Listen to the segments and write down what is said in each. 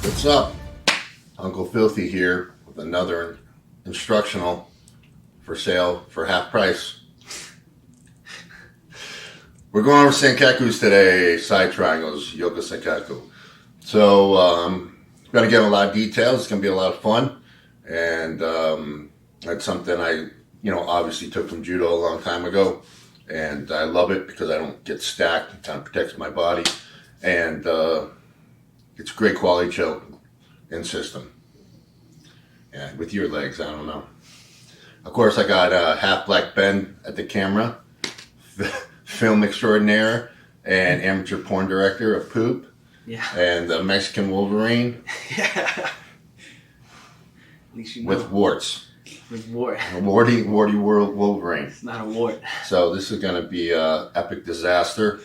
What's up? Uncle Filthy here with another instructional for sale for half price. We're going over Sankakus today, side triangles, Yoga Sankaku. So, going to get a lot of details. It's going to be a lot of fun. And that's something I, obviously took from judo a long time ago. And I love it because I don't get stacked. It kind of protects my body. And it's a great quality choke and system. Yeah, with your legs, I don't know. Of course, I got half Black Ben at the camera, film extraordinaire, and amateur porn director of Poop. Yeah. And the Mexican Wolverine. Yeah. At least you know. With warts. With wart. A warty Wolverine. It's not a wart. So this is going to be an epic disaster,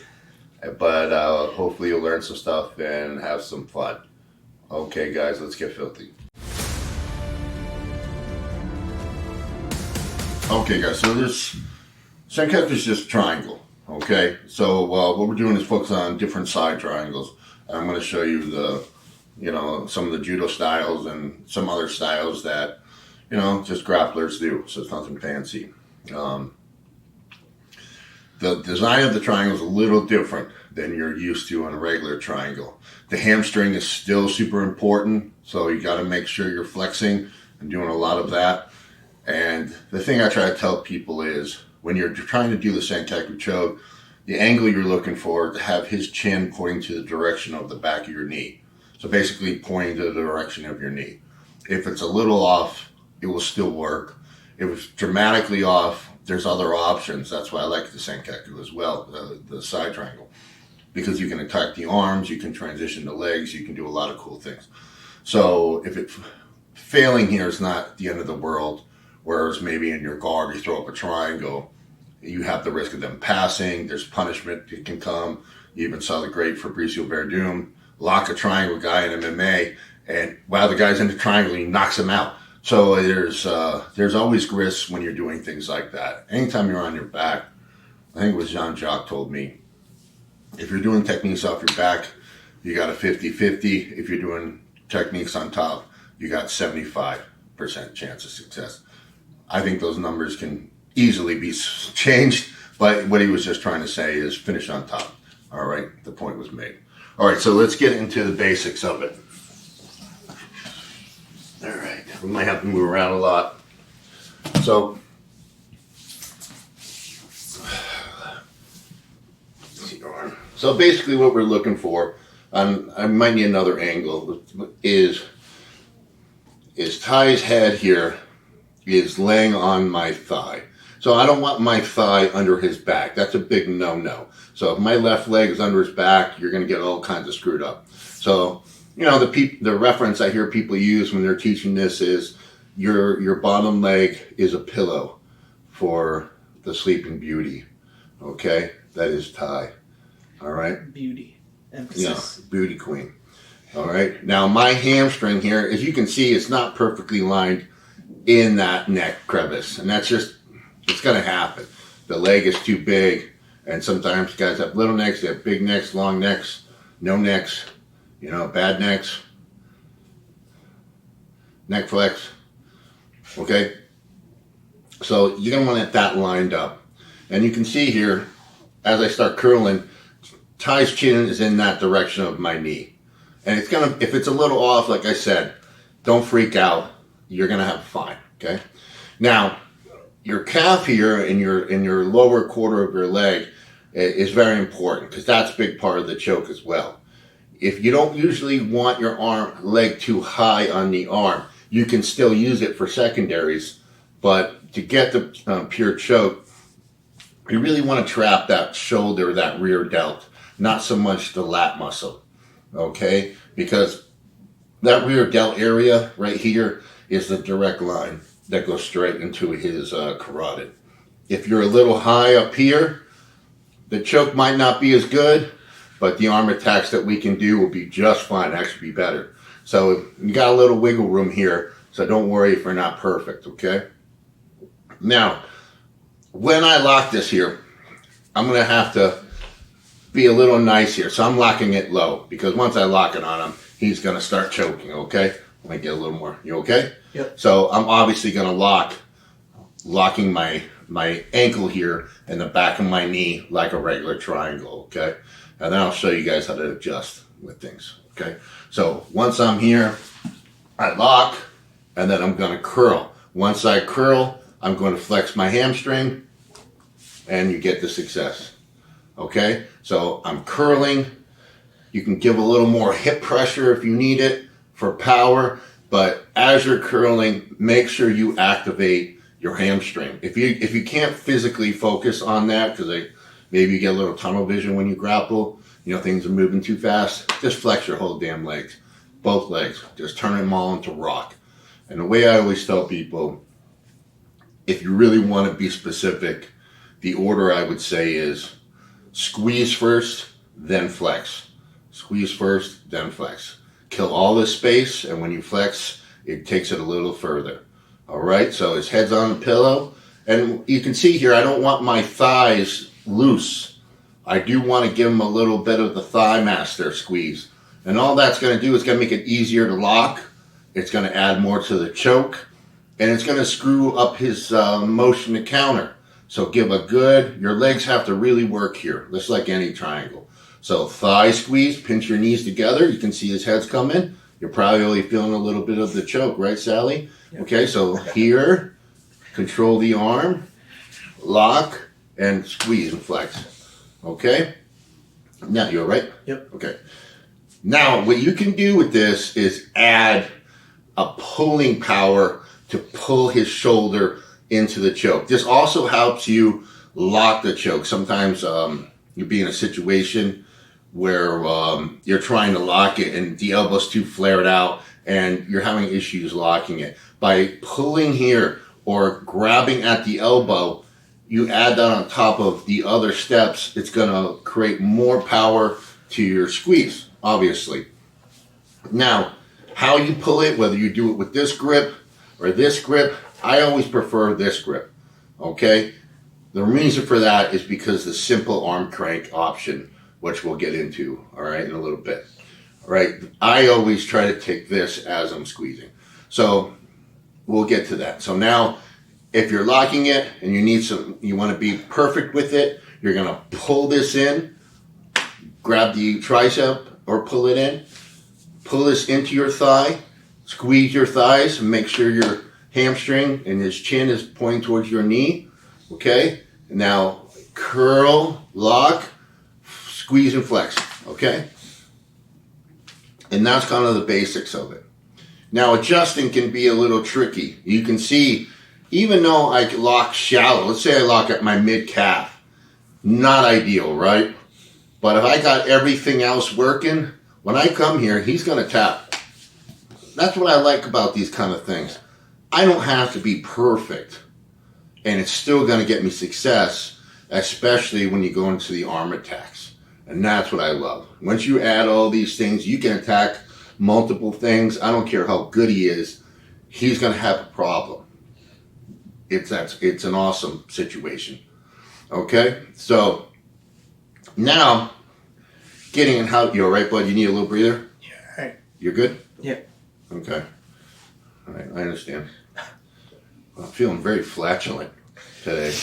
but hopefully you'll learn some stuff and have some fun. Okay, guys, let's get filthy. Okay, guys, so this Sankaku is just triangle. Okay, so what we're doing is focus on different side triangles. I'm going to show you the, some of the judo styles and some other styles that, just grapplers do. So it's nothing fancy. The design of the triangle is a little different than you're used to on a regular triangle. The hamstring is still super important, so you got to make sure you're flexing and doing a lot of that. And the thing I try to tell people is when you're trying to do the Sankaku choke, the angle you're looking for to have his chin pointing to the direction of the back of your knee. So basically pointing to the direction of your knee. If it's a little off, it will still work. If it's dramatically off, there's other options. That's why I like the Sankaku as well, the side triangle. Because you can attack the arms, you can transition the legs, you can do a lot of cool things. So if it's failing here is not the end of the world, whereas maybe in your guard you throw up a triangle, you have the risk of them passing, there's punishment that can come. You even saw the great Fabricio Verdum lock a triangle guy in MMA, and while the guy's in the triangle, he knocks him out. So there's always risks when you're doing things like that. Anytime you're on your back, I think it was Jean-Jacques told me, if you're doing techniques off your back, you got a 50-50. If you're doing techniques on top, you got 75% chance of success. I think those numbers can easily be changed, but what he was just trying to say is finish on top. All right, the point was made. All right, so let's get into the basics of it. All right, we might have to move around a lot. So basically what we're looking for, I might need another angle, is Ty's head here is laying on my thigh. So I don't want my thigh under his back. That's a big no-no. So if my left leg is under his back, you're going to get all kinds of screwed up. So, the reference I hear people use when they're teaching this is your bottom leg is a pillow for the sleeping beauty. Okay? That is Ty. All right? Beauty. Emphasis. Yeah, beauty queen. All right? Now, my hamstring here, as you can see, it's not perfectly lined in that neck crevice. And that's just, it's going to happen. The leg is too big. And sometimes guys have little necks, they have big necks, long necks, no necks, bad necks, neck flex. Okay? So you're going to want that lined up. And you can see here, as I start curling, Ty's chin is in that direction of my knee. And it's going to, if it's a little off, like I said, don't freak out. You're going to have fun, okay? Now, your calf here in your lower quarter of your leg is very important because that's a big part of the choke as well. If you don't usually want your leg too high on the arm, you can still use it for secondaries, but to get the pure choke, you really want to trap that shoulder, that rear delt, not so much the lat muscle, okay? Because that rear delt area right here is the direct line that goes straight into his carotid. If you're a little high up here, the choke might not be as good, but the arm attacks that we can do will be just fine, actually be better. So you got a little wiggle room here, so don't worry if we're not perfect, okay? Now, when I lock this here, I'm going to have to be a little nice here. So I'm locking it low because once I lock it on him, he's going to start choking, okay? Let me get a little more. You okay? Yep. So I'm obviously going to locking my ankle here and the back of my knee like a regular triangle, okay? And then I'll show you guys how to adjust with things, okay? So once I'm here, I lock, and then I'm going to curl. Once I curl, I'm going to flex my hamstring, and you get the success, okay? So I'm curling. You can give a little more hip pressure if you need it for power, but as you're curling, make sure you activate your hamstring. If you can't physically focus on that, because maybe you get a little tunnel vision when you grapple, you know, things are moving too fast, just flex your whole damn legs, both legs. Just turn them all into rock. And the way I always tell people, if you really want to be specific, the order I would say is squeeze first, then flex. Squeeze first, then flex. Kill all this space, and when you flex, it takes it a little further. All right, so his head's on the pillow. And you can see here, I don't want my thighs loose. I do want to give him a little bit of the thigh master squeeze. And all that's going to do is going to make it easier to lock. It's going to add more to the choke. And it's going to screw up his motion to counter. So give a good, your legs have to really work here, just like any triangle. So thigh squeeze, pinch your knees together. You can see his head's coming. You're probably only feeling a little bit of the choke, right, Sally? Yep. Okay, so here, control the arm, lock, and squeeze and flex. Okay? Now, you all right? Yep. Okay. Now, what you can do with this is add a pulling power to pull his shoulder into the choke. This also helps you lock the choke. Sometimes you'll be in a situation where you're trying to lock it and the elbow's too flared out and you're having issues locking it. By pulling here or grabbing at the elbow, you add that on top of the other steps, it's going to create more power to your squeeze, obviously. Now, how you pull it, whether you do it with this grip or this grip, I always prefer this grip, okay? The reason for that is because the simple arm crank option, which we'll get into, all right, in a little bit. All right, I always try to take this as I'm squeezing. So we'll get to that. So now, if you're locking it and you want to be perfect with it, you're going to pull this in, grab the tricep or pull it in, pull this into your thigh, squeeze your thighs, and make sure your hamstring and his chin is pointing towards your knee, okay? Now, curl, lock, squeeze and flex, okay? And that's kind of the basics of it. Now, adjusting can be a little tricky. You can see, even though I lock shallow, let's say I lock at my mid-calf, not ideal, right? But if I got everything else working, when I come here, he's going to tap. That's what I like about these kind of things. I don't have to be perfect, and it's still going to get me success, especially when you go into the arm attacks. And that's what I love. Once you add all these things, you can attack multiple things. I don't care how good he is. He's going to have a problem. It's an awesome situation. Okay? So, now, getting in how... You all right, bud? You need a little breather? Yeah, all right. You're good? Yeah. Okay. All right, I understand. I'm feeling very flatulent today.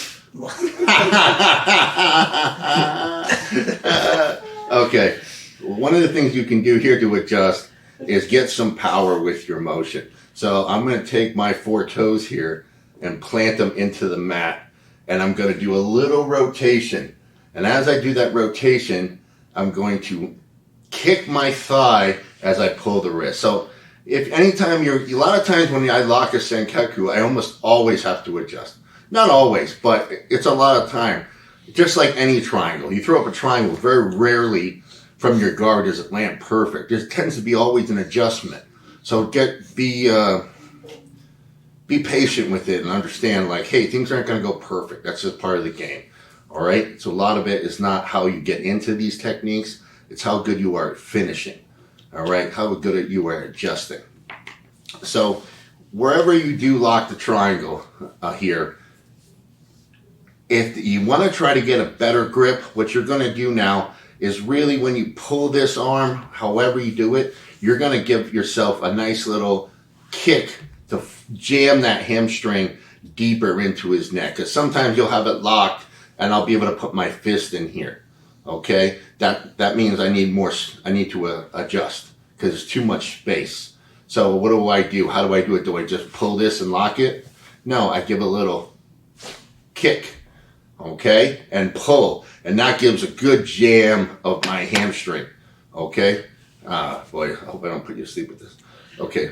Okay. One of the things you can do here to adjust is get some power with your motion. So I'm going to take my 4 toes here and plant them into the mat. And I'm going to do a little rotation. And as I do that rotation, I'm going to kick my thigh as I pull the wrist. So if anytime a lot of times when I lock a Sankaku, I almost always have to adjust. Not always, but it's a lot of time. Just like any triangle. You throw up a triangle, very rarely from your guard does it land perfect. There tends to be always an adjustment. So be patient with it and understand, like, hey, things aren't going to go perfect. That's just part of the game. All right? So a lot of it is not how you get into these techniques. It's how good you are at finishing. All right? How good you are at adjusting. So wherever you do lock the triangle here, if you want to try to get a better grip, what you're going to do now is really when you pull this arm, however you do it, you're going to give yourself a nice little kick to jam that hamstring deeper into his neck. Because sometimes you'll have it locked and I'll be able to put my fist in here. Okay, that means I need to adjust because it's too much space. So what do? How do I do it? Do I just pull this and lock it? No, I give a little kick, okay, and pull, and that gives a good jam of my hamstring, okay. Boy, I hope I don't put you to sleep with this. Okay,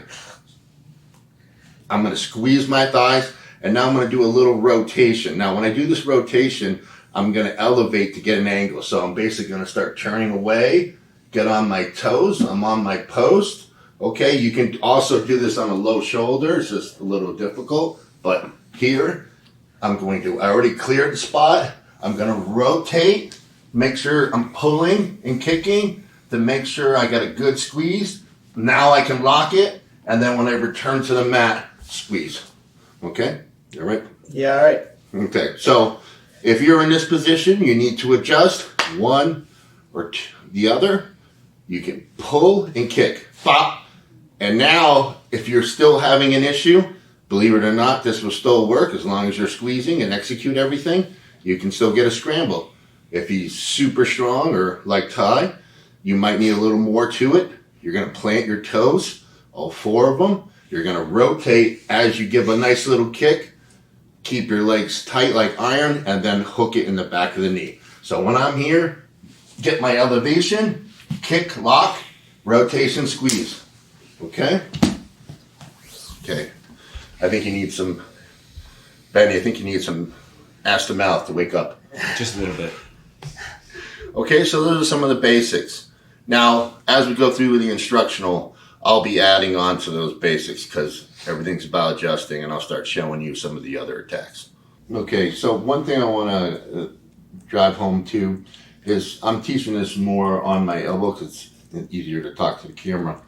I'm going to squeeze my thighs, and now I'm going to do a little rotation. Now, when I do this rotation, I'm going to elevate to get an angle. So I'm basically going to start turning away, get on my toes. I'm on my post. Okay, you can also do this on a low shoulder. It's just a little difficult. But here, I already cleared the spot. I'm going to rotate, make sure I'm pulling and kicking to make sure I got a good squeeze. Now I can lock it. And then when I return to the mat, squeeze. Okay, all right? Yeah, all right. Okay, so if you're in this position, you need to adjust one or the other. You can pull and kick, pop. And now, if you're still having an issue, believe it or not, this will still work as long as you're squeezing and execute everything. You can still get a scramble. If he's super strong or like Ty, you might need a little more to it. You're going to plant your toes, all four of them. You're going to rotate as you give a nice little kick. Keep your legs tight like iron, and then hook it in the back of the knee. So when I'm here, get my elevation, kick, lock, rotation, squeeze. Okay? Okay. I think you need some, Benny, I think you need some ass to mouth to wake up. Just a little bit. Okay, so those are some of the basics. Now, as we go through the instructional, I'll be adding on to those basics because everything's about adjusting, and I'll start showing you some of the other attacks. Okay, so one thing I want to drive home to is I'm teaching this more on my elbow because it's easier to talk to the camera.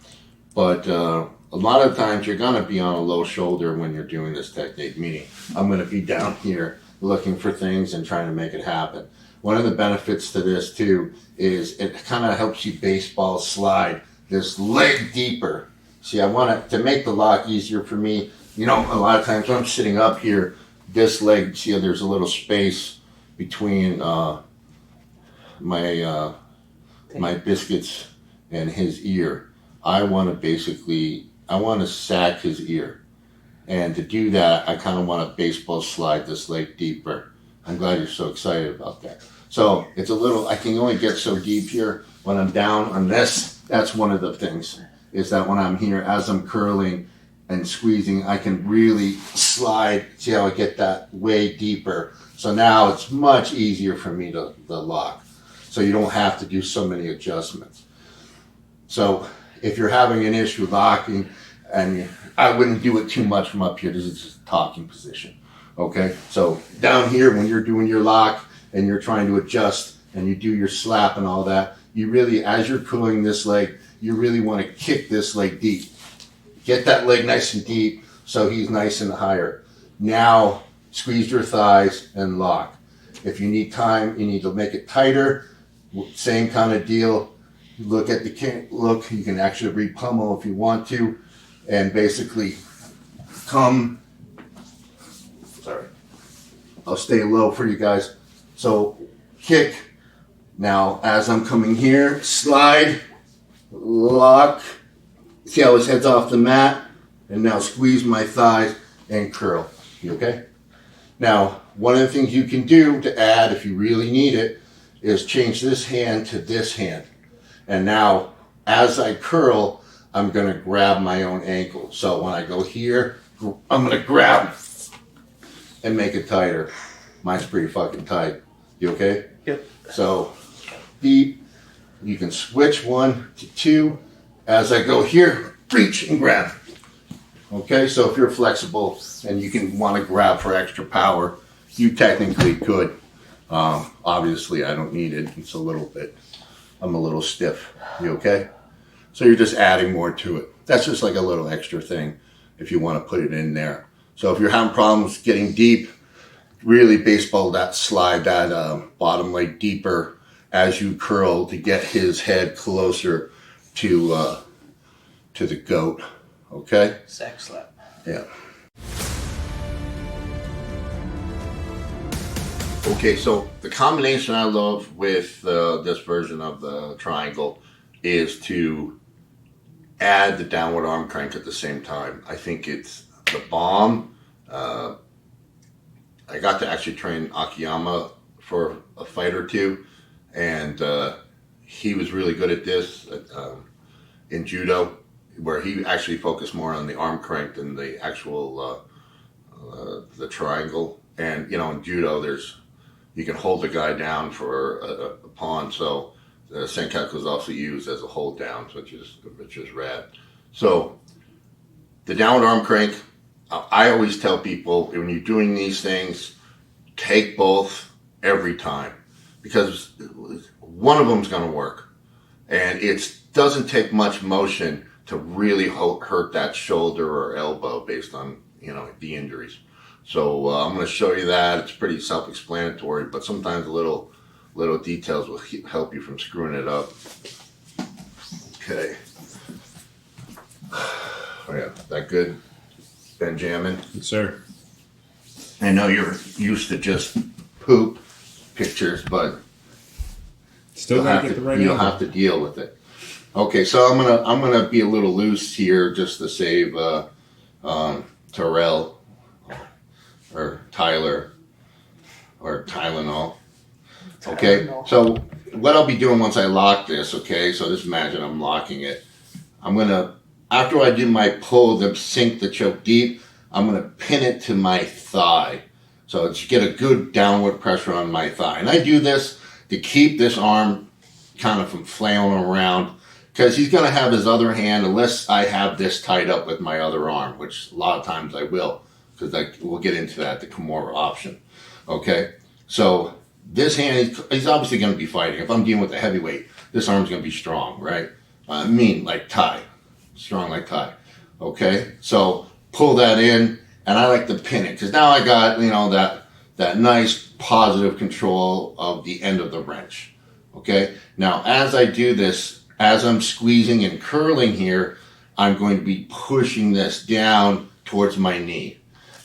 But a lot of times you're going to be on a low shoulder when you're doing this technique, meaning I'm going to be down here looking for things and trying to make it happen. One of the benefits to this too is it kind of helps you baseball slide this leg deeper. See, I want it to make the lock easier for me. You know, a lot of times when I'm sitting up here, this leg, see how there's a little space between my biscuits and his ear. I want to sack his ear. And to do that, I kind of want to baseball slide this leg deeper. I'm glad you're so excited about that. So it's a little, I can only get so deep here. When I'm down on this, that's one of the things, is that when I'm here, as I'm curling and squeezing, I can really slide. See how I get that way deeper. So now it's much easier for me to lock. So you don't have to do so many adjustments. So if you're having an issue locking, and I wouldn't do it too much from up here, this is just a talking position. Okay, so down here when you're doing your lock and you're trying to adjust and you do your slap and all that, you really, as you're pulling this leg, you really want to kick this leg deep. Get that leg nice and deep so he's nice and higher. Now squeeze your thighs and lock. If you need time, you need to make it tighter. Same kind of deal. Look at the look. You can actually re-pummel if you want to, and basically come. Sorry, I'll stay low for you guys. So kick. Now as I'm coming here, slide, lock. See how his head's off the mat, and now squeeze my thighs and curl. You okay? Now one of the things you can do to add, if you really need it, is change this hand to this hand. And now, as I curl, I'm going to grab my own ankle. So when I go here, I'm going to grab and make it tighter. Mine's pretty fucking tight. You okay? Yep. So deep. You can switch 1 to 2. As I go here, reach and grab. Okay, so if you're flexible and you can want to grab for extra power, you technically could. Obviously, I don't need it. It's a little bit. I'm a little stiff. You okay? So you're just adding more to it. That's just like a little extra thing if you want to put it in there. So if you're having problems getting deep, really baseball that slide, that bottom leg deeper as you curl to get his head closer to to the goat. Okay? Sack slap. Yeah. Okay, so the combination I love with this version of the triangle is to add the downward arm crank at the same time. I think it's the bomb. I got to actually train Akiyama for a fight or two, and he was really good at this in judo, where he actually focused more on the arm crank than the actual the triangle. And in judo, you can hold the guy down for a pawn, so the Sankaku is also used as a hold down, which is rad. So the downward arm crank, I always tell people when you're doing these things, take both every time, because one of them's going to work, and it doesn't take much motion to really hurt that shoulder or elbow based on the injuries. So I'm going to show you that. It's pretty self-explanatory, but sometimes little details will help you from screwing it up. Okay. Oh yeah, that good, Benjamin? Yes, sir. I know you're used to just poop pictures, but Still gotta get the right you'll angle. have to deal with it. Okay, so I'm gonna be a little loose here just to save Terrell or Tyler or Tylenol. Okay, so what I'll be doing once I lock this, okay, so just imagine I'm locking it. I'm gonna, after I do my pull to sink the choke deep, I'm gonna pin it to my thigh. So it's get a good downward pressure on my thigh. And I do this to keep this arm kind of from flailing around, because he's gonna have his other hand, unless I have this tied up with my other arm, which a lot of times I will, because we'll get into that, the Kimura option. Okay, so this hand, he's obviously going to be fighting. If I'm dealing with a heavyweight, this arm's going to be strong, right? Like Thai, strong like Thai. Okay, so pull that in, and I like to pin it, because now I got that nice positive control of the end of the wrench. Okay, now as I do this, as I'm squeezing and curling here, I'm going to be pushing this down towards my knee.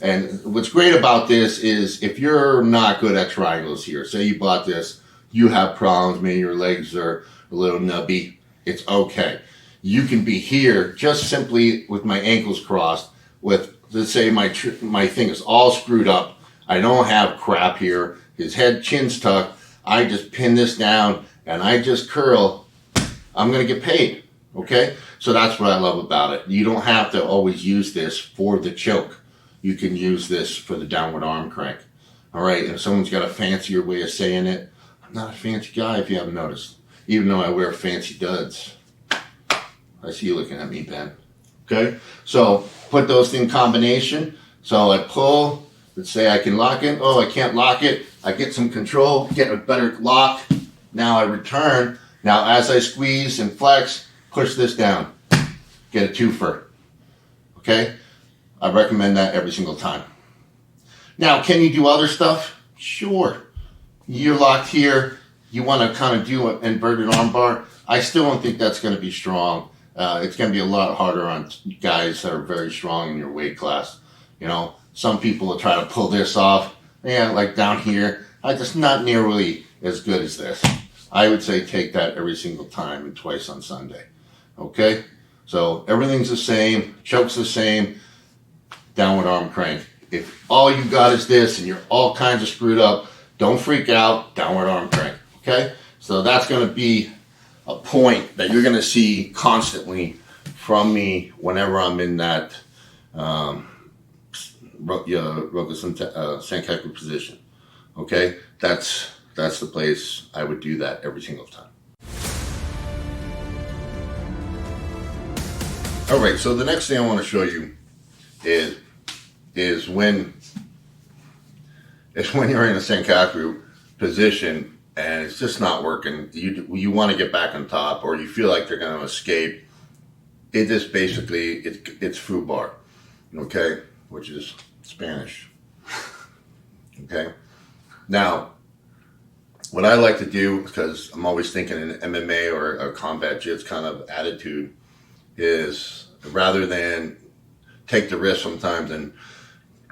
And what's great about this is if you're not good at triangles here, say you bought this, you have problems, maybe your legs are a little nubby, it's okay. You can be here just simply with my ankles crossed, with, let's say my thing is all screwed up, I don't have crap here, his chin's tucked, I just pin this down and I just curl, I'm going to get paid, okay? So that's what I love about it. You don't have to always use this for the choke. You can use this for the downward arm crank. All right, and if someone's got a fancier way of saying it, I'm not a fancy guy if you haven't noticed, even though I wear fancy duds. I see you looking at me, Ben. Okay, so put those in combination. So I pull, let's say I can lock it. Oh, I can't lock it. I get some control, get a better lock. Now I return. Now as I squeeze and flex, push this down. Get a twofer. Okay? I recommend that every single time. Now, can you do other stuff? Sure. You're locked here. You want to kind of do an inverted armbar. I still don't think that's going to be strong. It's going to be a lot harder on guys that are very strong in your weight class. Some people will try to pull this off. Yeah, like down here. I just not nearly as good as this. I would say take that every single time and twice on Sunday. Okay? So everything's the same. Choke's the same. Downward arm crank. If all you got is this and you're all kinds of screwed up, don't freak out, downward arm crank, okay? So that's going to be a point that you're going to see constantly from me whenever I'm in that Sankaku position, okay? That's the place I would do that every single time. All right, so the next thing I want to show you is when you're in a Sankaku position and it's just not working. You want to get back on top, or you feel like they're going to escape. It just basically it's fubar, okay, which is Spanish. Okay. Now, what I like to do, because I'm always thinking in MMA or a combat jits kind of attitude, is rather than take the risk sometimes and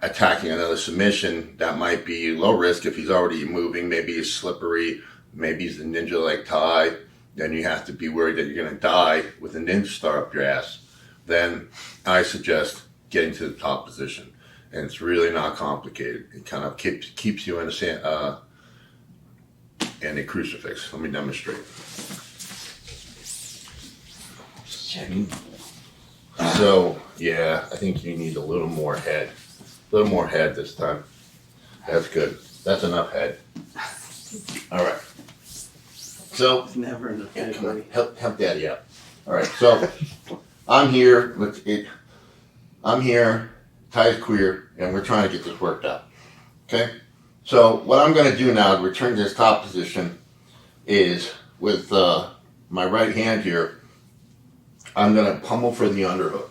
attacking another submission that might be low risk if he's already moving. Maybe he's slippery, maybe he's the ninja like tie. Then you have to be worried that you're going to die with a ninja star up your ass. Then I suggest getting to the top position, and it's really not complicated. It kind of keeps you in a crucifix. Let me demonstrate. So yeah, I think you need a little more head. A little more head this time. That's good. That's enough head. All right. So It's never enough. yeah, come on, help Daddy out. All right. So I'm here. I'm here. Ty's queer, and we're trying to get this worked out. Okay. So what I'm going to do now to return to this top position is with my right hand here. I'm going to pummel for the underhook.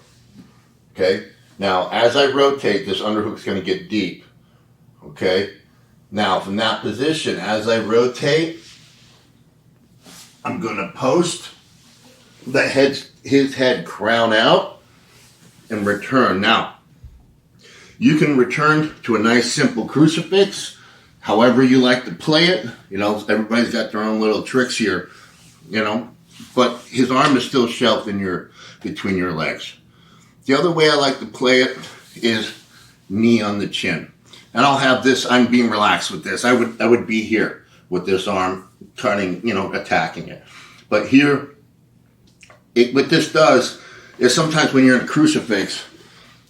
Okay. Now, as I rotate, this underhook's going to get deep. Okay. Now, from that position, as I rotate, I'm going to post his head crown out and return. Now, you can return to a nice simple crucifix, however you like to play it. You know, everybody's got their own little tricks here, you know, but his arm is still shelved between your legs. The other way I like to play it is knee on the chin. And I'll have this, I'm being relaxed with this. I would be here with this arm turning, you know, attacking it. But here, what this does is sometimes when you're in a crucifix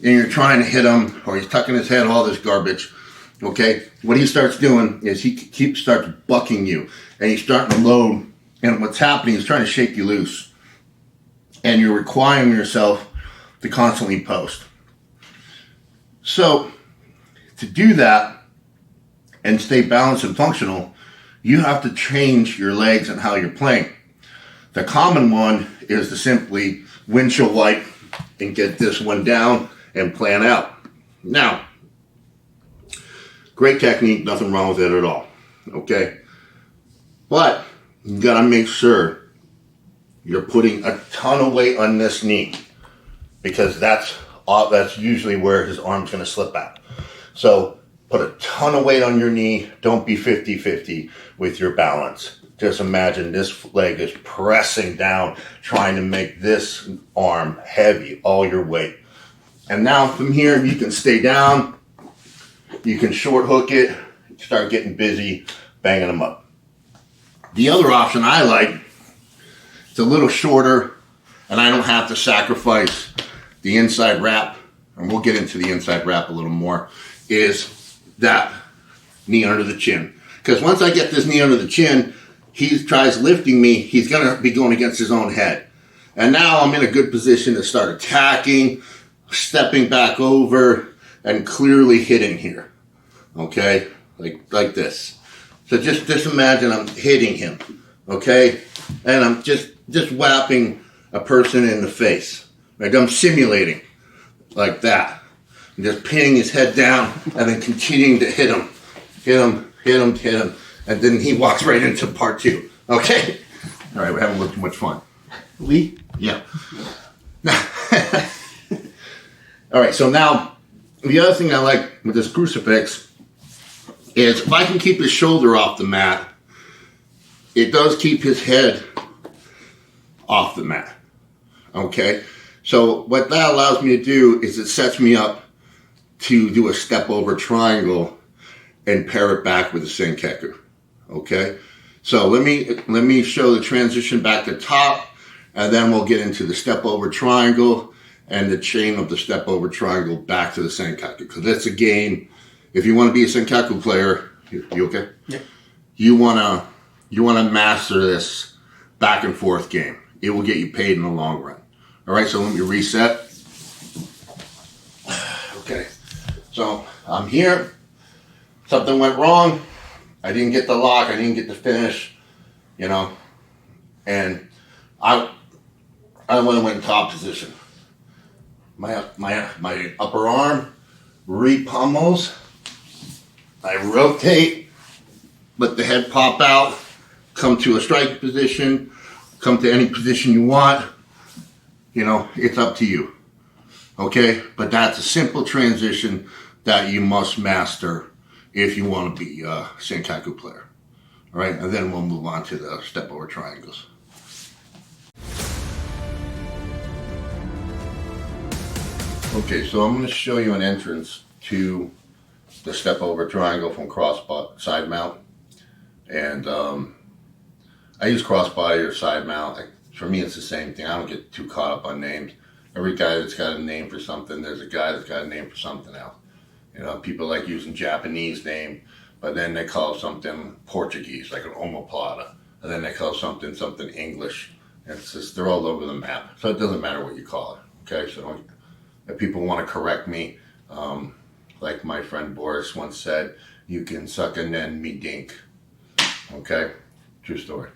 and you're trying to hit him or he's tucking his head, all this garbage, okay, what he starts doing is he starts bucking you and he's starting to load. And what's happening is trying to shake you loose. And you're requiring yourself to constantly post. So, to do that and stay balanced and functional, you have to change your legs and how you're playing. The common one is to simply windshield wipe and get this one down and plan out. Now, great technique, nothing wrong with it at all, okay? But you gotta make sure you're putting a ton of weight on this knee because that's usually where his arm's gonna slip out. So put a ton of weight on your knee. Don't be 50-50 with your balance. Just imagine this leg is pressing down, trying to make this arm heavy, all your weight. And now from here, you can stay down. You can short hook it, start getting busy, banging them up. The other option I like, it's a little shorter, and I don't have to sacrifice the inside wrap, and we'll get into the inside wrap a little more, is that knee under the chin. Because once I get this knee under the chin, he tries lifting me, he's going to be going against his own head. And now I'm in a good position to start attacking, stepping back over, and clearly hitting here. Okay? Like this. So just imagine I'm hitting him. Okay? And I'm just whapping a person in the face. Like I'm simulating. Like that. And just pinning his head down and then continuing to hit him. Hit him. And then he walks right into part two. Okay? All right, we're having a little too much fun. We? Yeah. All right, so now, the other thing I like with this crucifix is if I can keep his shoulder off the mat, it does keep his head off the mat. Okay? So what that allows me to do is it sets me up to do a step over triangle and pair it back with a Sankaku. Okay? So let me show the transition back to top, and then we'll get into the step over triangle and the chain of the step over triangle back to the Sankaku. Because that's a game. If you want to be a Sankaku player, you okay? Yeah. You wanna master this back and forth game. It will get you paid in the long run. All right, so let me reset. Okay, so I'm here. Something went wrong. I didn't get the lock. I didn't get the finish. You know, and I went in top position. My upper arm re-pummels. I rotate, let the head pop out, come to a strike position, come to any position you want. You know, it's up to you. Okay, but that's a simple transition that you must master if you want to be a Sankaku player. All right, and then we'll move on to the step over triangles. Okay, so I'm going to show you an entrance to the step over triangle from side mount. And I use crossbody or side mount. For me, it's the same thing. I don't get too caught up on names. Every guy that's got a name for something, there's a guy that's got a name for something else. You know, people like using Japanese name, but then they call something Portuguese, like an omoplata. And then they call something English. And it's just, they're all over the map. So it doesn't matter what you call it. Okay, so if people want to correct me, like my friend Boris once said, you can suck and then me dink. Okay, true story.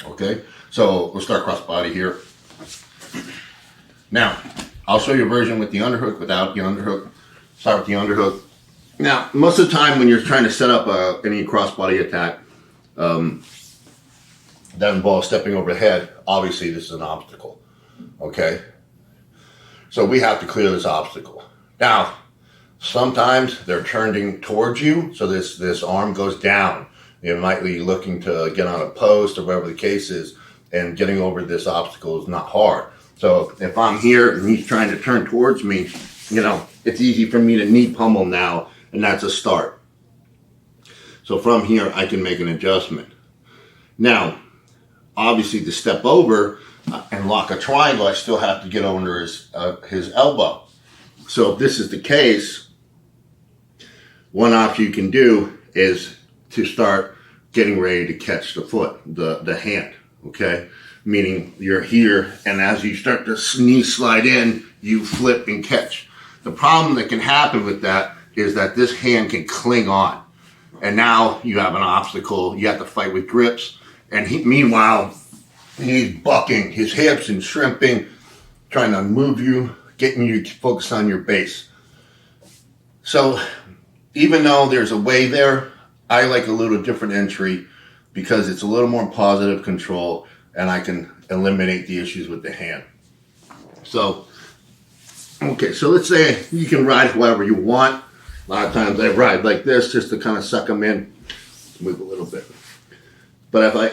Okay, so we'll start crossbody here. Now, I'll show you a version with the underhook, without the underhook. Start with the underhook. Now, most of the time when you're trying to set up any crossbody attack that involves stepping over the head, obviously this is an obstacle. Okay, so we have to clear this obstacle. Now, sometimes they're turning towards you, so this arm goes down. You might be looking to get on a post or whatever the case is, and getting over this obstacle is not hard. So if I'm here and he's trying to turn towards me, you know, it's easy for me to knee pummel now, and that's a start. So from here, I can make an adjustment. Now, obviously to step over and lock a triangle, I still have to get under his elbow. So if this is the case, one option you can do is to start getting ready to catch the foot, the hand, okay? Meaning you're here, and as you start to knee slide in, you flip and catch. The problem that can happen with that is that this hand can cling on. And now you have an obstacle. You have to fight with grips. And meanwhile, he's bucking his hips and shrimping, trying to move you, getting you to focus on your base. So even though there's a way there, I like a little different entry because it's a little more positive control, and I can eliminate the issues with the hand. So, okay, so let's say you can ride however you want. A lot of times I ride like this just to kind of suck him in, move a little bit. But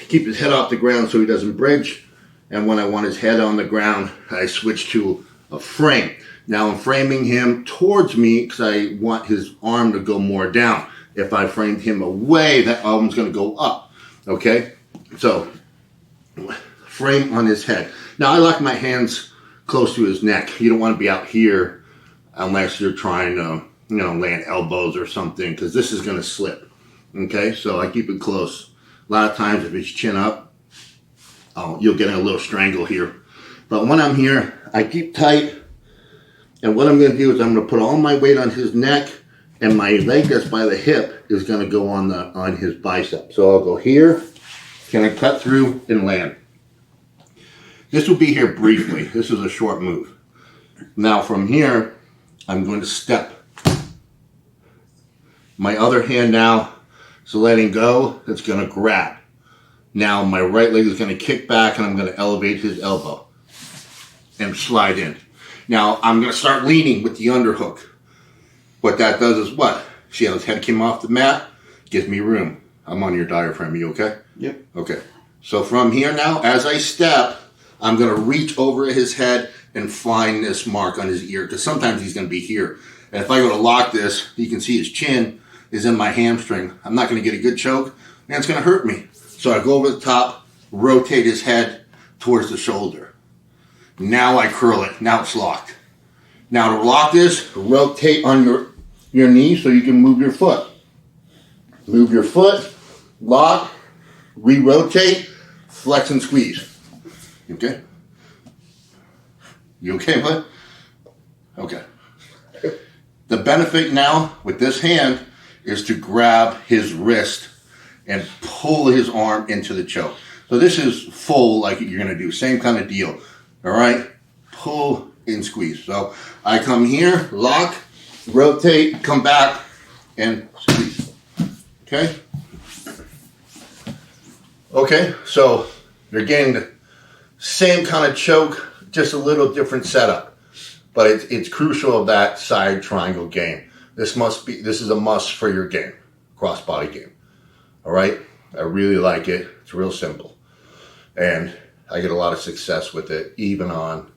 keep his head off the ground so he doesn't bridge, and when I want his head on the ground, I switch to a frame. Now I'm framing him towards me because I want his arm to go more down. If I framed him away, that arm's going to go up. Okay, so frame on his head. Now I like my hands close to his neck. You don't want to be out here unless you're trying to, you know, land elbows or something, because this is going to slip. Okay, so I keep it close. A lot of times if it's chin up, you'll get a little strangle here. But when I'm here, I keep tight, and what I'm going to do is I'm going to put all my weight on his neck, and my leg that's by the hip is going to go on his bicep. So I'll go here, can I cut through and land. This will be here briefly. This is a short move. Now from here, I'm going to step. My other hand now is letting go. It's going to grab. Now my right leg is going to kick back, and I'm going to elevate his elbow and slide in. Now I'm going to start leaning with the underhook. What that does is what? See how his head came off the mat? Gives me room. I'm on your diaphragm. You okay? Yep. Okay. So from here now, as I step, I'm going to reach over his head and find this mark on his ear, because sometimes he's going to be here. And if I go to lock this, you can see his chin is in my hamstring. I'm not going to get a good choke, and it's going to hurt me. So I go over the top, rotate his head towards the shoulder. Now I curl it. Now it's locked. Now to lock this, rotate on your knee so you can move your foot. Move your foot, lock, re-rotate, flex and squeeze. You okay? You okay, bud? Okay. The benefit now with this hand is to grab his wrist and pull his arm into the choke. So this is full, like you're going to do. Same kind of deal. All right? Pull and squeeze. So I come here, lock, rotate, come back, and squeeze. Okay? Okay, so you're getting the same kind of choke, just a little different setup. but it's crucial of that side triangle game. This is a must for your game, crossbody game. All right, I really like it. It's real simple, and I get a lot of success with it, even on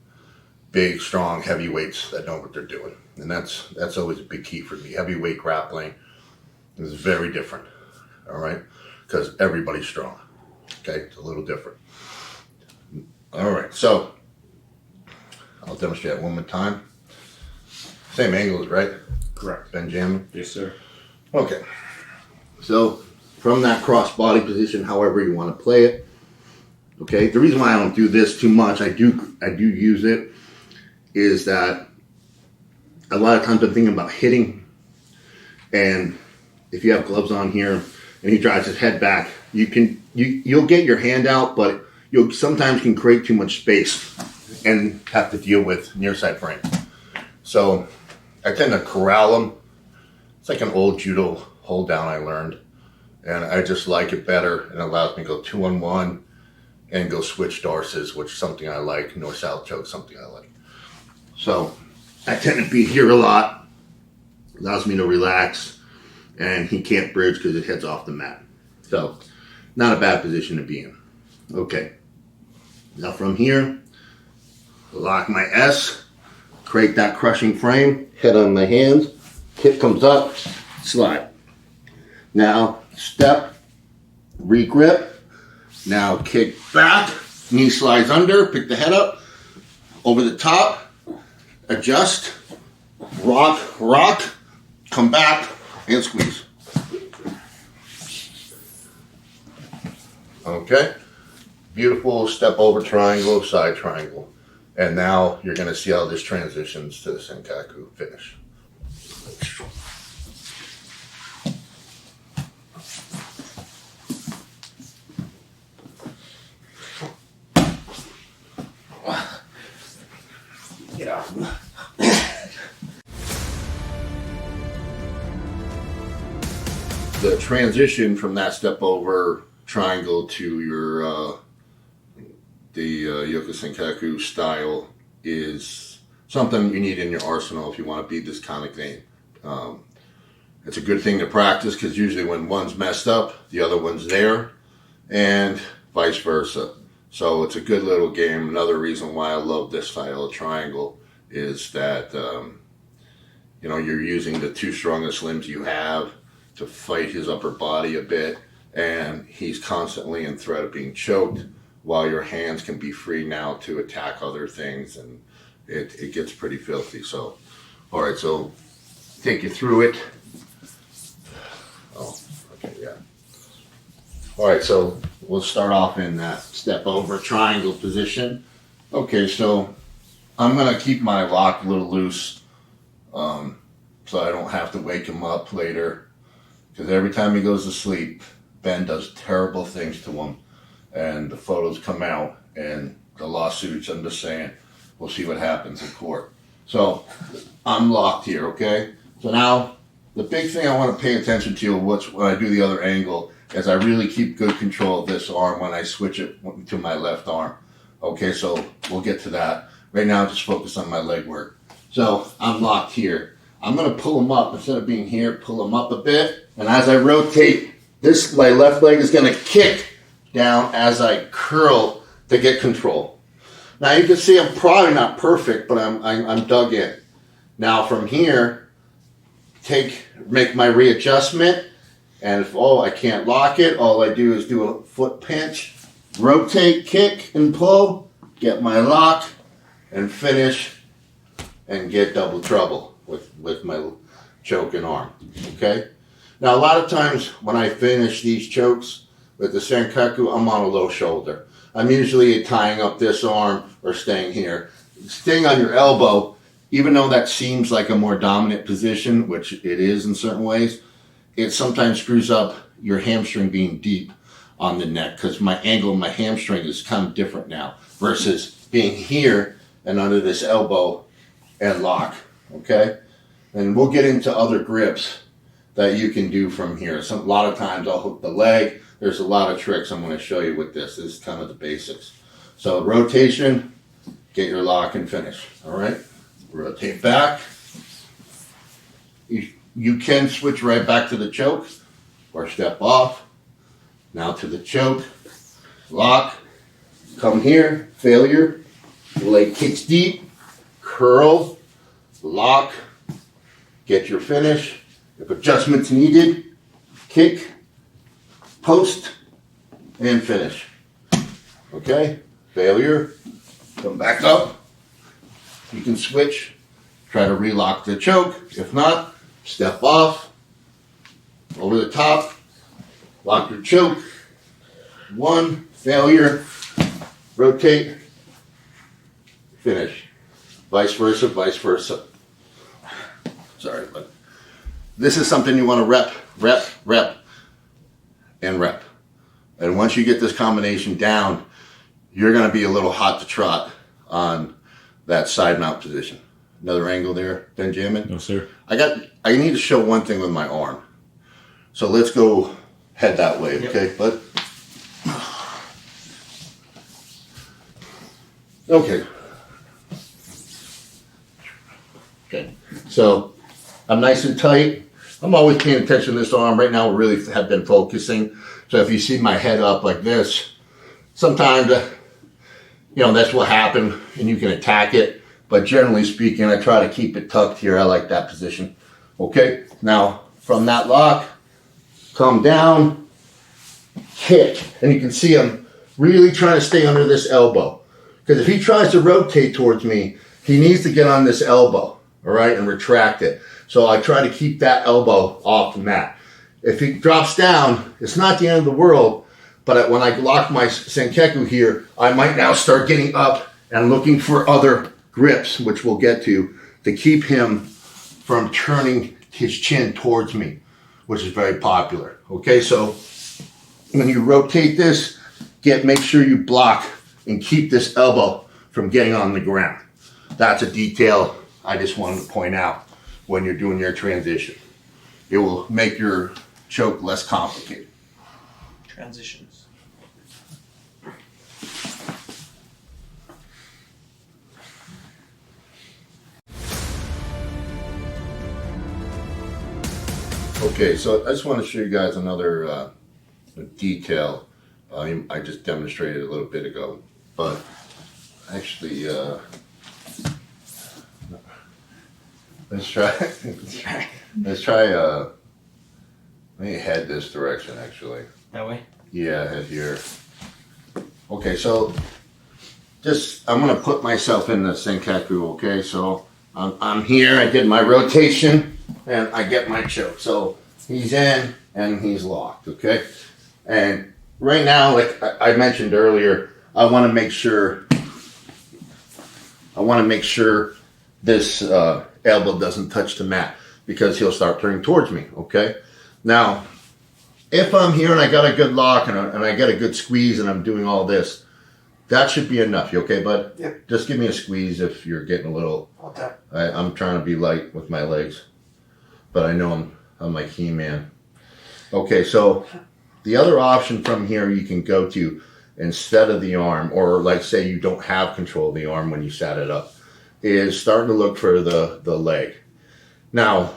big, strong heavyweights that know what they're doing. And that's always a big key for me. Heavyweight grappling is very different, all right? Because everybody's strong, okay? It's a little different. All right, so I'll demonstrate it one more time. Same angles, right? Correct. Benjamin? Yes, sir. Okay. So from that cross-body position, however you want to play it, okay? The reason why I don't do this too much, I do use it, is that a lot of times I'm thinking about hitting, and if you have gloves on here and he drives his head back, you'll get your hand out, but you'll sometimes can create too much space and have to deal with near side frame. So I tend to corral him. It's like an old judo hold down I learned, and I just like it better. It allows me to go 2-on-1 and go switch dorses, which is something I like. North south choke, something I like. So I tend to be here a lot, allows me to relax, and he can't bridge because his head's off the mat. So not a bad position to be in. Okay, now from here, lock my S, create that crushing frame, head on my hands, hip comes up, slide. Now step, regrip, now kick back, knee slides under, pick the head up, over the top, adjust, rock, come back, and squeeze. Okay, beautiful step over triangle, side triangle. And now you're going to see how this transitions to the Sankaku finish. Get out. The transition from that step over triangle to your the Yoka Sankaku style is something you need in your arsenal if you want to beat this kind of game. It's a good thing to practice because usually when one's messed up, the other one's there, and vice versa. So it's a good little game. Another reason why I love this style of triangle is that you're using the two strongest limbs you have to fight his upper body a bit, and he's constantly in threat of being choked, while your hands can be free now to attack other things, and it gets pretty filthy. So, all right, so take you through it. Oh, okay, yeah. All right, so we'll start off in that step over triangle position. Okay, so I'm gonna keep my lock a little loose, so I don't have to wake him up later, because every time he goes to sleep, Ben does terrible things to him, and the photos come out, and the lawsuits, I'm just saying, we'll see what happens in court. So I'm locked here, okay? So now the big thing I want to pay attention to when I do the other angle is I really keep good control of this arm when I switch it to my left arm. Okay, so we'll get to that. Right now, just focus on my leg work. So I'm locked here. I'm gonna pull him up, instead of being here, pull him up a bit. And as I rotate, my left leg is gonna kick down as I curl to get control. Now you can see I'm probably not perfect, but I'm dug in. Now from here, make my readjustment, and if I can't lock it, all I do is do a foot pinch, rotate, kick, and pull, get my lock, and finish, and get double trouble with my choking arm. Okay. Now a lot of times when I finish these chokes with the Sankaku, I'm on a low shoulder. I'm usually tying up this arm or staying here. Staying on your elbow, even though that seems like a more dominant position, which it is in certain ways, it sometimes screws up your hamstring being deep on the neck, because my angle of my hamstring is kind of different now versus being here and under this elbow and lock, okay? And we'll get into other grips that you can do from here. A lot of times I'll hook the leg. There's a lot of tricks I'm going to show you with this. This is kind of the basics. So rotation, get your lock and finish, all right? rotate back. You can switch right back to the choke or step off. Now to the choke, lock, come here, failure, leg kicks deep, curl, lock, get your finish. If adjustments needed, kick, post, and finish. Okay, failure, come back up. You can switch, try to relock the choke. If not, step off, over the top, lock your choke. One, failure, rotate, finish. Vice versa, vice versa. Sorry, but this is something you want to rep, and rep. And once you get this combination down, you're going to be a little hot to trot on that side mount position. Another angle there, Benjamin? No, sir. I need to show one thing with my arm. So let's go head that way, Yep. okay, bud? Okay. Okay, so I'm nice and tight. I'm always paying attention to this arm. Right now, we really have been focusing. So if you see my head up like this, sometimes, that's what happened, and you can attack it. But generally speaking, I try to keep it tucked here. I like that position. Okay, now from that lock, come down, kick. And you can see I'm really trying to stay under this elbow. Because if he tries to rotate towards me, he needs to get on this elbow, all right, and retract it. So I try to keep that elbow off the mat. If he drops down, it's not the end of the world, but when I lock my Sankaku here, I might now start getting up and looking for other grips, which we'll get to keep him from turning his chin towards me, which is very popular. Okay, so when you rotate this, make sure you block and keep this elbow from getting on the ground. That's a detail I just wanted to point out when you're doing your transition. It will make your choke less complicated. Transitions. Okay, so I just want to show you guys another detail. I just demonstrated a little bit ago, but actually, let's try. Let me head this direction. Actually, That way? yeah, head here. Okay, so I'm gonna put myself in the Sankaku. Okay, so I'm here. I did my rotation and I get my choke. So he's in and he's locked. Okay, and right now, like I mentioned earlier, I want to make sure this elbow doesn't touch the mat because he'll start turning towards me. Okay, now if I'm here and I got a good lock and I get a good squeeze and I'm doing all this, that should be enough. You okay, bud? Yep. Just give me a squeeze if you're getting a little. Okay. I'm trying to be light with my legs, but I know I'm like He-Man. Okay, so the other option from here you can go to instead of the arm, or like say you don't have control of the arm when you set it up, is starting to look for the leg. Now,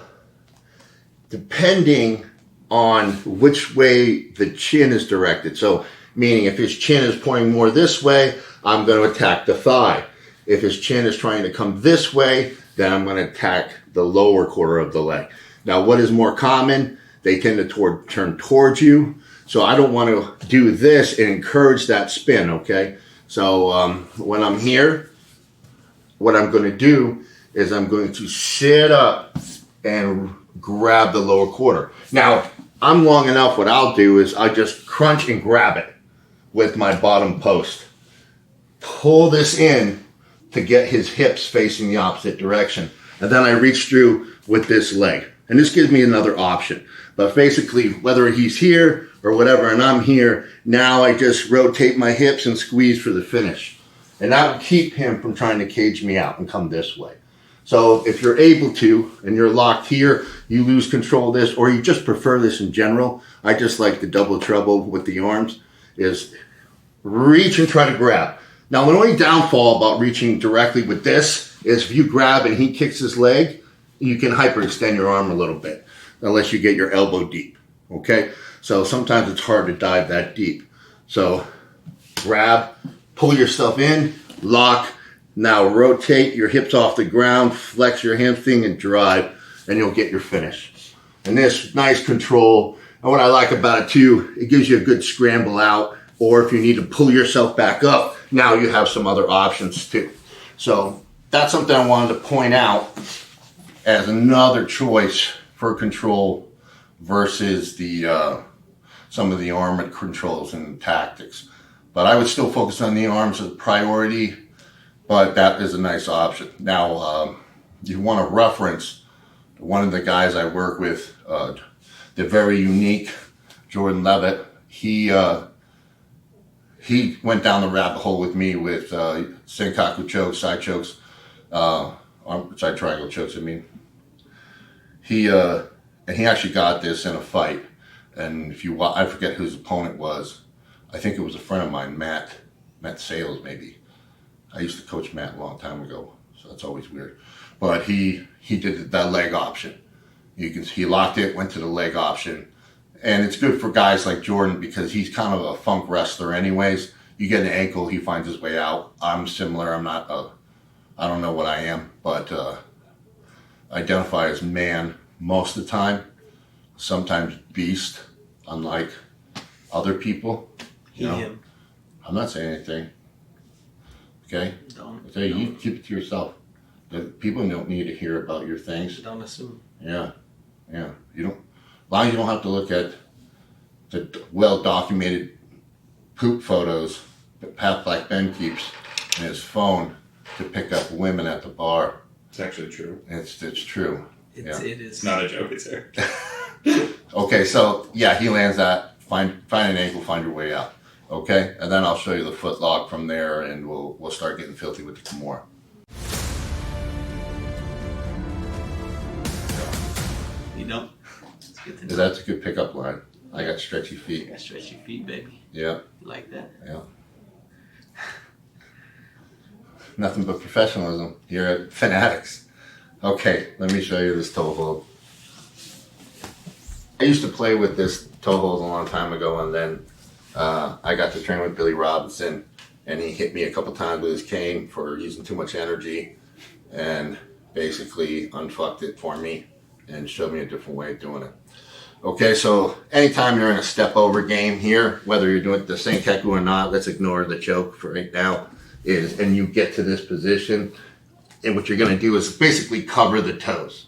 depending on which way the chin is directed, so meaning if his chin is pointing more this way, I'm going to attack the thigh. If his chin is trying to come this way, then I'm going to attack the lower quarter of the leg. Now, what is more common? They tend to turn towards you. So I don't want to do this and encourage that spin, okay? So when I'm here, what I'm going to do is I'm going to sit up and grab the lower quarter. Now, I'm long enough, what I'll do is I just crunch and grab it with my bottom post. Pull this in to get his hips facing the opposite direction. And then I reach through with this leg. And this gives me another option. But basically, whether he's here or whatever, and I'm here, now I just rotate my hips and squeeze for the finish. And that will keep him from trying to cage me out and come this way. So if you're able to, and you're locked here, you lose control of this, or you just prefer this in general, I just like the double trouble with the arms, is reach and try to grab. Now, the only downfall about reaching directly with this is if you grab and he kicks his leg, you can hyperextend your arm a little bit, unless you get your elbow deep, okay? So sometimes it's hard to dive that deep. So grab, pull yourself in, lock, now rotate your hips off the ground, flex your hamstring and drive, and you'll get your finish. And this, nice control. And what I like about it too, it gives you a good scramble out, or if you need to pull yourself back up, now you have some other options too. So that's something I wanted to point out as another choice for control versus the some of the arm controls and tactics. But I would still focus on the arms as a priority, but that is a nice option. Now, you want to reference one of the guys I work with, the very unique Jordan Levitt. He went down the rabbit hole with me with Sankaku chokes, side chokes, side triangle chokes, I mean. And he actually got this in a fight. And I forget whose opponent was. I think it was a friend of mine, Matt Sales, maybe. I used to coach Matt a long time ago, so that's always weird. But he did that leg option. He locked it, went to the leg option. And it's good for guys like Jordan because he's kind of a funk wrestler anyways. You get an ankle, he finds his way out. I'm similar. I don't know what I am, but identify as man most of the time. Sometimes beast, unlike other people. Him. I'm not saying anything. Okay? You keep it to yourself. The people don't need to hear about your things. Don't assume. Yeah. You don't. As long as you don't have to look at the well-documented poop photos that Pat Black Ben keeps in his phone to pick up women at the bar. It's actually true. It's true. It is. It's not a joke, it's there. Okay, so yeah, he lands that. Find an ankle, find your way out. Okay, and then I'll show you the foot lock from there, and we'll start getting filthy with the Kimura. You know, it's good to know. That's a good pickup line. I got stretchy You feet. got stretchy feet, baby. Yeah. You like that? Yeah. Nothing but professionalism here at Fanatics. Okay, let me show you this toe hold. I used to play with this toe hold a long time ago, and then I got to train with Billy Robinson, and he hit me a couple times with his cane for using too much energy, and basically unfucked it for me and showed me a different way of doing it. Okay, so anytime you're in a step over game here, whether you're doing the Sankaku or not, let's ignore the choke for right now, and you get to this position, and what you're going to do is basically cover the toes.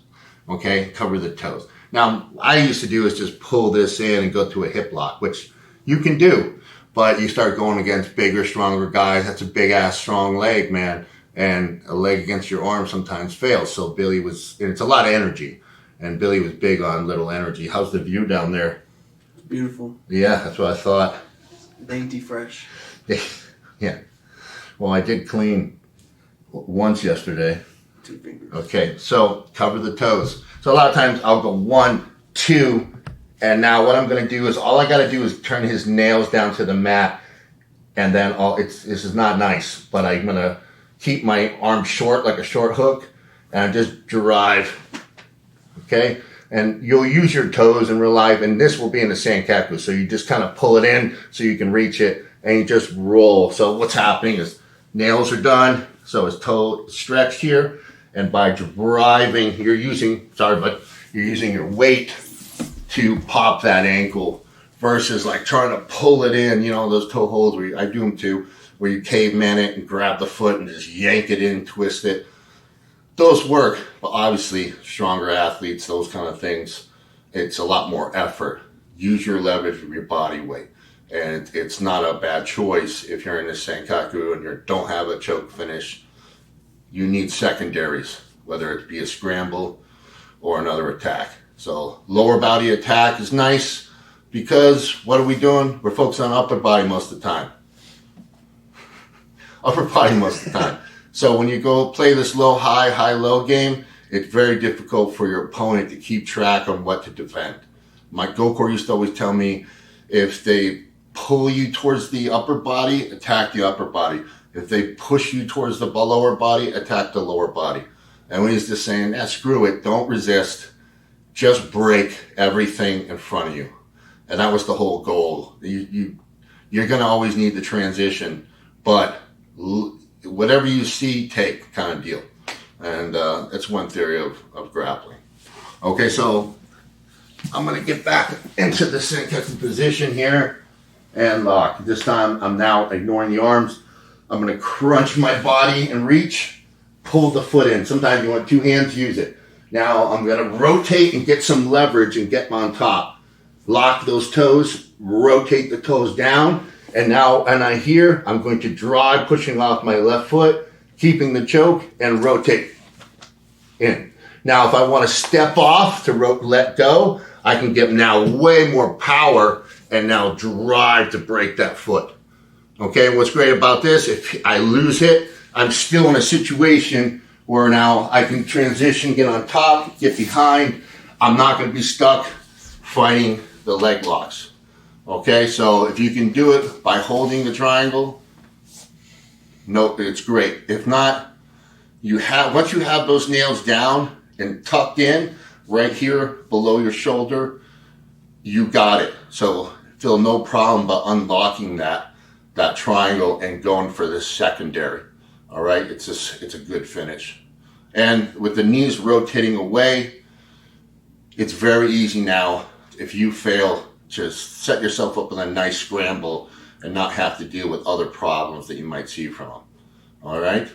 Okay, cover the toes. Now, I used to do is just pull this in and go to a hip lock, which you can do, but you start going against bigger, stronger guys. That's a big ass, strong leg, man, and a leg against your arm sometimes fails. So and it's a lot of energy, and Billy was big on little energy. How's the view down there? Beautiful. Yeah, that's what I thought. Dainty fresh. Yeah. Well, I did clean once yesterday. 2 fingers. Okay, so cover the toes. So a lot of times I'll go 1, 2, and now what I'm going to do is all I got to do is turn his nails down to the mat, and then this is not nice, but I'm going to keep my arm short like a short hook, and I just drive. Okay, and you'll use your toes in real life, and this will be in the Sankaku, so you just kind of pull it in so you can reach it, and you just roll. So what's happening is nails are done, so his toe stretched here, and by driving, you're using your weight to pop that ankle versus like trying to pull it in, those toe holds where I do them too, where you caveman it and grab the foot and just yank it in, twist it. Those work, but obviously stronger athletes, those kind of things, it's a lot more effort. Use your leverage with your body weight. And it's not a bad choice if you're in the Sankaku and you don't have a choke finish. You need secondaries, whether it be a scramble or another attack. So lower body attack is nice because what are we doing? We're focusing on upper body most of the time. Upper body most of the time. So when you go play this low-high, high-low game, it's very difficult for your opponent to keep track on what to defend. My Gokor used to always tell me, if they pull you towards the upper body, attack the upper body. If they push you towards the lower body, attack the lower body. And when he's just saying, screw it, don't resist, just break everything in front of you. And that was the whole goal. You're going to always need the transition, but whatever you see, take kind of deal. And that's one theory of grappling. Okay, so I'm going to get back into the Sankaku position here and lock. This time I'm now ignoring the arms. I'm going to crunch my body and reach, pull the foot in. Sometimes you want two hands, use it. Now I'm going to rotate and get some leverage and get on top. Lock those toes, rotate the toes down. And now, I'm going to drive, pushing off my left foot, keeping the choke, and rotate in. Now, if I want to step off to let go, I can get now way more power and now drive to break that foot. Okay, what's great about this, if I lose it, I'm still in a situation where now I can transition, get on top, get behind. I'm not going to be stuck fighting the leg locks. Okay, so if you can do it by holding the triangle, no, it's great. If not, once you have those nails down and tucked in right here below your shoulder, you got it. So feel no problem about unlocking that triangle and going for this secondary. All right, it's a good finish. And with the knees rotating away, it's very easy now. If you fail, just set yourself up with a nice scramble and not have to deal with other problems that you might see from them. All right?